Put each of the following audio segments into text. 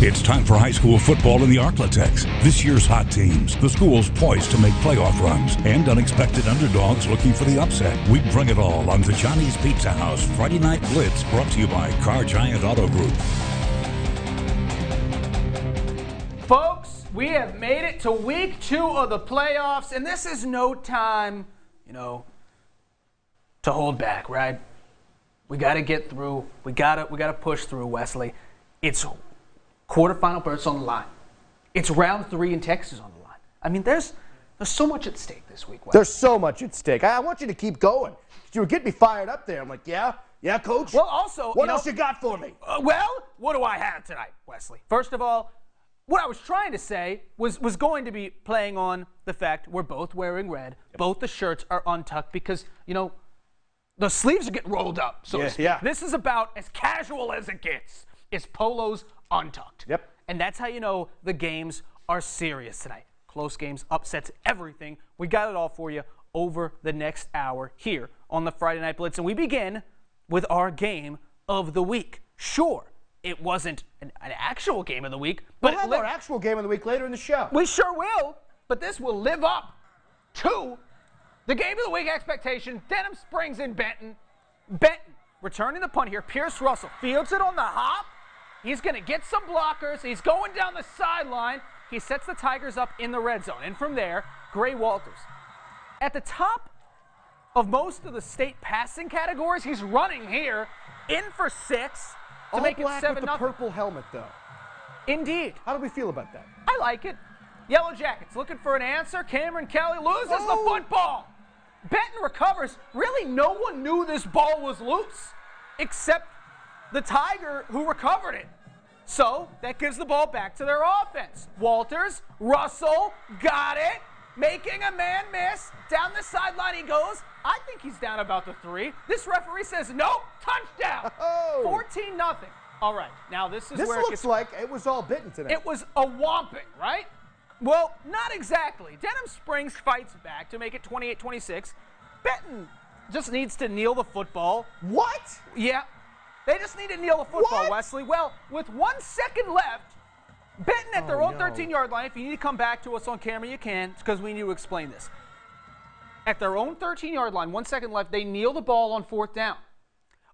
It's time for high school football in the Arklatex. This year's hot teams, the schools poised to make playoff runs, and unexpected underdogs looking for the upset. We bring it all on the Johnny's Pizza House Friday Night Blitz, brought to you by Car Giant Auto Group. Folks, we have made it to week 2 of the playoffs, and this is no time, to hold back, right? We got to get through. We got to push through, Wesley. It's quarterfinal berths on the line. It's round 3 in Texas on the line. I mean, there's so much at stake this week, Wesley. There's so much at stake. I want you to keep going. You were getting me fired up there. I'm like, yeah, coach. Well, also, what else you got for me? What do I have tonight, Wesley? First of all, what I was trying to say was going to be playing on the fact we're both wearing red. Yep. Both the shirts are untucked because, the sleeves are getting rolled up. So this is about as casual as it gets. It's polos untucked. Yep. And that's how you know the games are serious tonight. Close games, upsets, everything. We got it all for you over the next hour here on the Friday Night Blitz. And we begin with our game of the week. Sure, it wasn't an actual game of the week. But we'll have our actual game of the week later in the show. We sure will, but this will live up to the game of the week expectation. Denham Springs in Benton. Benton returning the punt here. Pierce Russell fields it on the hop. He's going to get some blockers. He's going down the sideline. He sets the Tigers up in the red zone. And from there, Gray Walters. At the top of most of the state passing categories, he's running here in for 6 to make it 7-0. With the purple helmet, though. Indeed. How do we feel about that? I like it. Yellow Jackets looking for an answer. Cameron Kelly loses the football. Benton recovers. Really, no one knew this ball was loose except the Tiger who recovered it. So that gives the ball back to their offense. Walters, Russell, got it. Making a man miss. Down the sideline he goes. I think he's down about the 3. This referee says, nope, touchdown. 14-0. All right, now this is where it looks like it was all Benton today. It was a whomping, right? Well, not exactly. Denham Springs fights back to make it 28-26. Benton just needs to kneel the football. What? Yeah. They just need to kneel the football, Wesley. Well, with 1 second left, Benton at their own 13-yard line. If you need to come back to us on camera, you can, because we need to explain this. At their own 13-yard line, 1 second left, they kneel the ball on 4th down.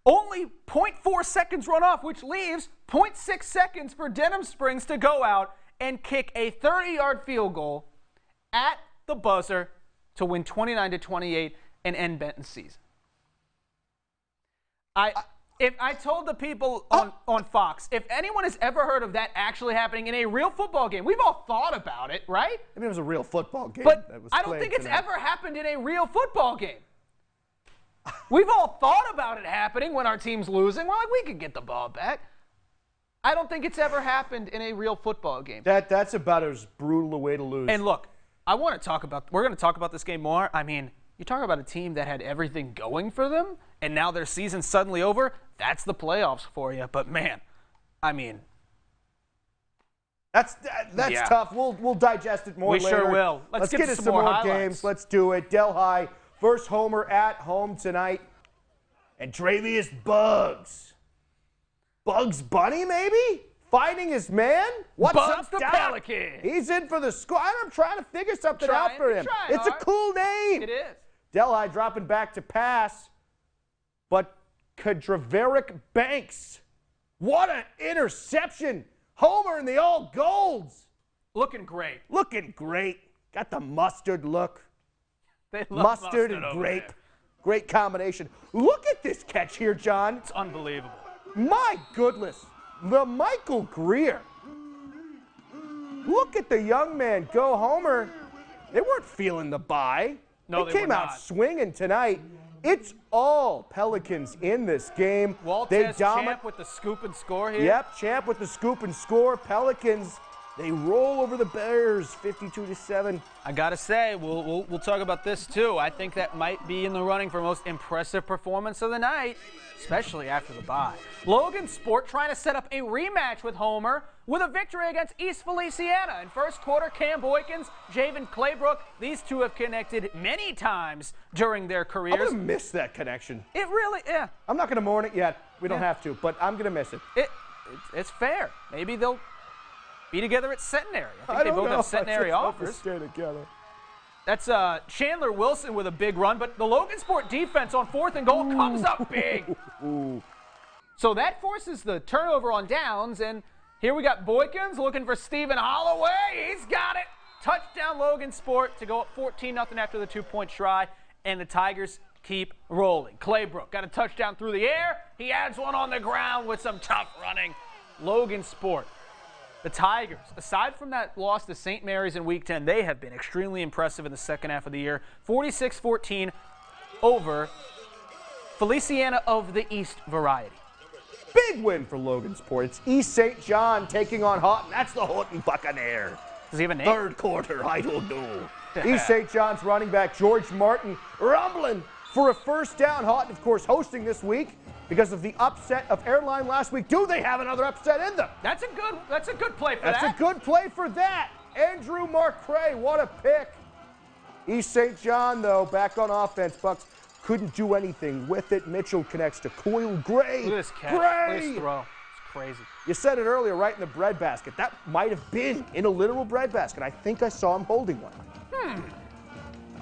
Only 0.4 seconds run off, which leaves 0.6 seconds for Denham Springs to go out and kick a 30-yard field goal at the buzzer to win 29-28 and end Benton's season. If I told the people on Fox, if anyone has ever heard of that actually happening in a real football game, we've all thought about it, right? I mean, it was a real football game. But I don't think it's ever happened in a real football game. We've all thought about it happening when our team's losing. We're like, we could get the ball back. I don't think it's ever happened in a real football game. That's about as brutal a way to lose. And look, we're going to talk about this game more. I mean, you talk about a team that had everything going for them, and now their season's suddenly over. That's the playoffs for you. But man, I mean, that's tough. We'll digest it more later. We sure will. Let's get into some more highlights. games. Let's do it. Delhi, first homer at home tonight, and Travius Bugs Bunny, maybe? Fighting his man? What's Bugs up, the Doc? Pelican. He's in for the score. I'm trying to figure something out for him. It's a cool name. It is. Delhi dropping back to pass, but Kadraveric Banks. What an interception. Homer in the all golds. Looking great. Looking great. Got the mustard look. They love mustard and grape. Great combination. Look at this catch here, John. It's unbelievable. My goodness. The Michael Greer. Look at the young man go, Homer. They weren't feeling the bye. No, they came out swinging tonight. It's all Pelicans in this game. Waltez Champ with the scoop and score here. Yep, Champ with the scoop and score. Pelicans, they roll over the Bears 52-7. I got to say, we'll talk about this too. I think that might be in the running for most impressive performance of the night, especially after the bye. Logansport trying to set up a rematch with Homer with a victory against East Feliciana. In first quarter, Cam Boykins, Javen Claybrook, these two have connected many times during their careers. I'm going to miss that connection. It really, yeah. I'm not going to mourn it yet. We don't have to, but I'm going to miss it. It's fair. Maybe they'll be together at centenary. I think I they don't both know. have centenary I just hope offers. they stay together. That's Chandler Wilson with a big run, but the Logansport defense on 4th and goal comes up big. So that forces the turnover on downs, and here we got Boykins looking for Stephen Holloway. He's got it. Touchdown Logansport to go up 14-0 after the 2-point try, and the Tigers keep rolling. Claybrook got a touchdown through the air. He adds one on the ground with some tough running. Logansport. The Tigers, aside from that loss to St. Mary's in Week 10, they have been extremely impressive in the second half of the year. 46-14 over Feliciana of the East variety. Big win for Logansport. It's East St. John taking on Haughton. That's the Haughton Buccaneer. Does he have a name? Third quarter, I don't know. East St. John's running back George Martin rumbling for a first down. Haughton, of course, hosting this week because of the upset of Airline last week. Do they have another upset in them? That's a good play for That's a good play for that. Andrew Marcray, what a pick. East St. John, though, back on offense. Bucks couldn't do anything with it. Mitchell connects to Coyle Gray. Look at this catch. Gray. Look at this throw. It's crazy. You said it earlier, right in the bread basket. That might have been in a literal bread basket. I think I saw him holding one.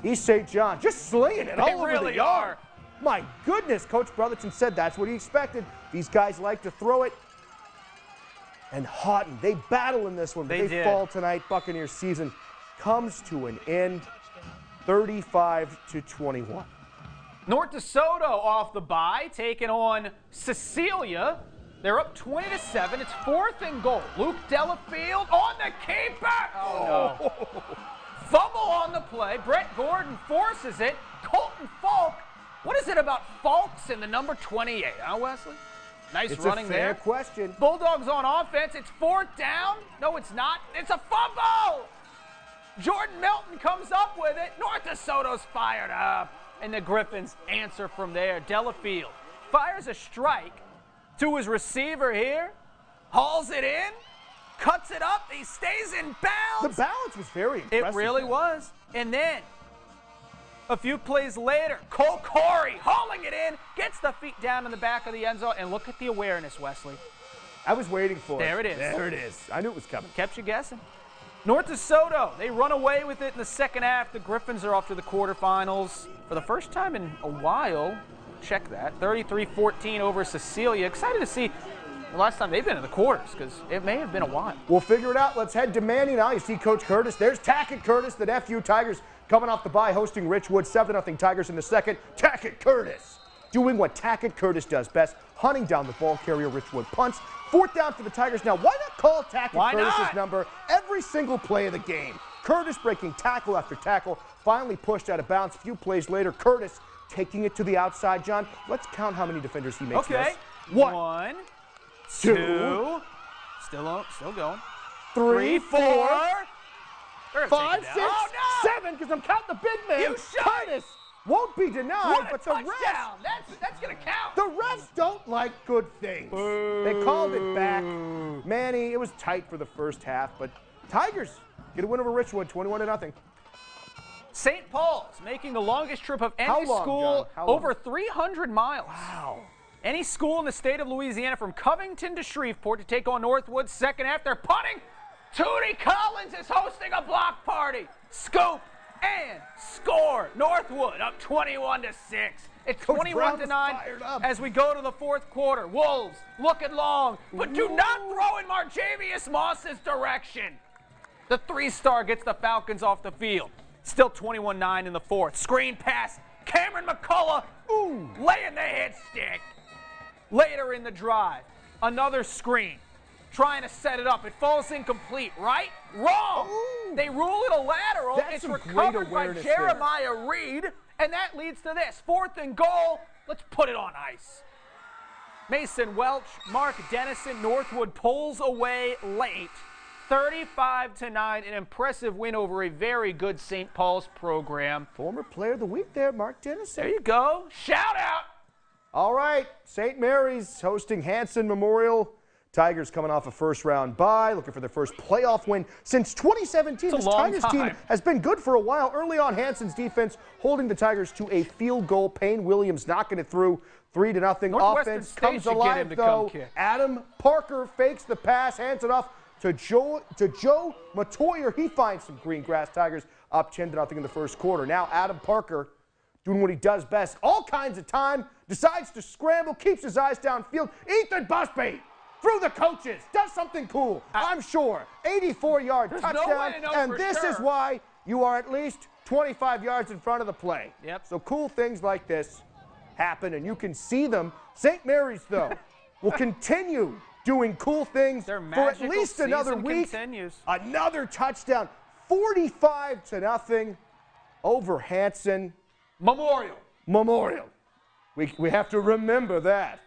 East St. John just slinging it all over the yard. My goodness, Coach Brotherton said that's what he expected. These guys like to throw it. And Haughton, they battle in this one, but they fall tonight. Buccaneers season comes to an end, 35-21. North DeSoto off the bye, taking on Cecilia. They're up 20-7. It's 4th and goal. Luke Delafield on the keeper. Oh, no. Fumble on the play. Brett Gordon forces it. Colton Falk. What is it about Falks in the number 28, huh, Wesley? Nice running there. It's a fair question. Bulldogs on offense. It's 4th down. No, it's not. It's a fumble. Jordan Milton comes up with it. North DeSoto's fired up. And the Griffins answer from there. Delafield fires a strike to his receiver here. Hauls it in. Cuts it up. He stays in bounds. The balance was very impressive. It really was. And then a few plays later, Cole Corey hauling it in, gets the feet down in the back of the end zone, and look at the awareness, Wesley. I was waiting for it. There it is. There it is. I knew it was coming. Kept you guessing. North DeSoto, they run away with it in the second half. The Griffins are off to the quarterfinals for the first time in a while. Check that. 33-14 over Cecilia. Excited to see the last time they've been in the quarters because it may have been a while. We'll figure it out. Let's head to Minden now. You see Coach Curtis. There's Tackett Curtis, the FU Tigers coming off the bye, hosting Richwood. 7-0 Tigers in the second. Tackett Curtis doing what Tackett Curtis does best, hunting down the ball carrier. Richwood punts. 4th down for the Tigers. Now, why not call Tackett Curtis's number every single play of the game? Curtis breaking tackle after tackle, finally pushed out of bounds. A few plays later, Curtis taking it to the outside. John, let's count how many defenders he makes miss. 1, 2, still going. 3, 4, 5, 6, oh, no! 7, because I'm counting the big man. You should. Curtis won't be denied, What a but the touchdown. refs, That's going to count. the refs don't like good things. They called it back. Manny, it was tight for the first half, but Tigers get a win over Richwood, 21-0. St. Paul's making the longest trip of any How long, school, John? How long? over 300 miles. Wow. Any school in the state of Louisiana from Covington to Shreveport to take on Northwood. Second half, they're punting. Tootie Collins is hosting a block party. Scoop and score. Northwood up 21-6. It's 21-9 as we go to the 4th quarter. Wolves looking long, but do not throw in Marjavius Moss's direction. The 3-star gets the Falcons off the field. Still 21-9 in the 4th. Screen pass. Cameron McCullough, laying the hit stick. Later in the drive, another screen. Trying to set it up. It falls incomplete, right? Wrong. They rule it a lateral. That's it's some recovered great by awareness Jeremiah Reed, and that leads to this. 4th and goal. Let's put it on ice. Mason Welch, Mark Dennison, Northwood pulls away late. 35-9, an impressive win over a very good St. Paul's program. Former player of the week there, Mark Dennison. There you go. Shout out. All right, St. Mary's hosting Hanson Memorial. Tigers coming off a first-round bye, looking for their first playoff win since 2017. This Tigers team has been good for a while. Early on, Hanson's defense holding the Tigers to a field goal. Payne Williams knocking it through 3-0. Offense comes alive, though. Adam Parker fakes the pass, hands it off to Joe Matoyer. He finds some green grass. Tigers up 10-0 in the first quarter. Now Adam Parker doing what he does best. All kinds of time. Decides to scramble. Keeps his eyes downfield. Ethan Busby through the coaches. Does something cool, I'm sure. 84-yard touchdown. And this is why you are at least 25 yards in front of the play. Yep. So cool things like this happen, and you can see them. St. Mary's, though, will continue doing cool things for at least another week. Continues. Another touchdown, 45-0 over Hanson. Memorial. We have to remember that.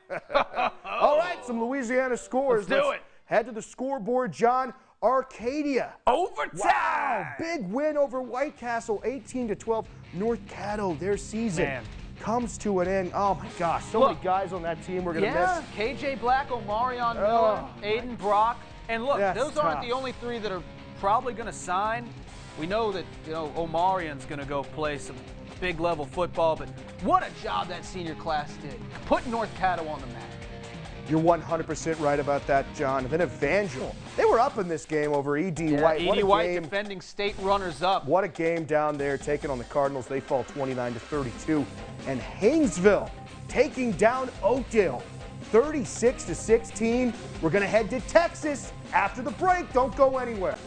All right, some Louisiana scores. Let's do it. Head to the scoreboard, John. Arcadia. Overtime. Wow, big win over White Castle, 18-12. North Caddo, their season comes to an end. Oh my gosh, so many guys on that team we're gonna miss. KJ Black, Omarion Miller, Aiden Brock, and look, those aren't the only three that are probably gonna sign. We know that Omarion's gonna go play some big level football, but what a job that senior class did, putting North Caddo on the map. You're 100% right about that, John. And then Evangel, they were up in this game over E.D. White. E.D. White defending state runners-up. What a game down there, taking on the Cardinals. They fall 29-32. And Haynesville taking down Oakdale, 36-16. We're going to head to Texas after the break. Don't go anywhere.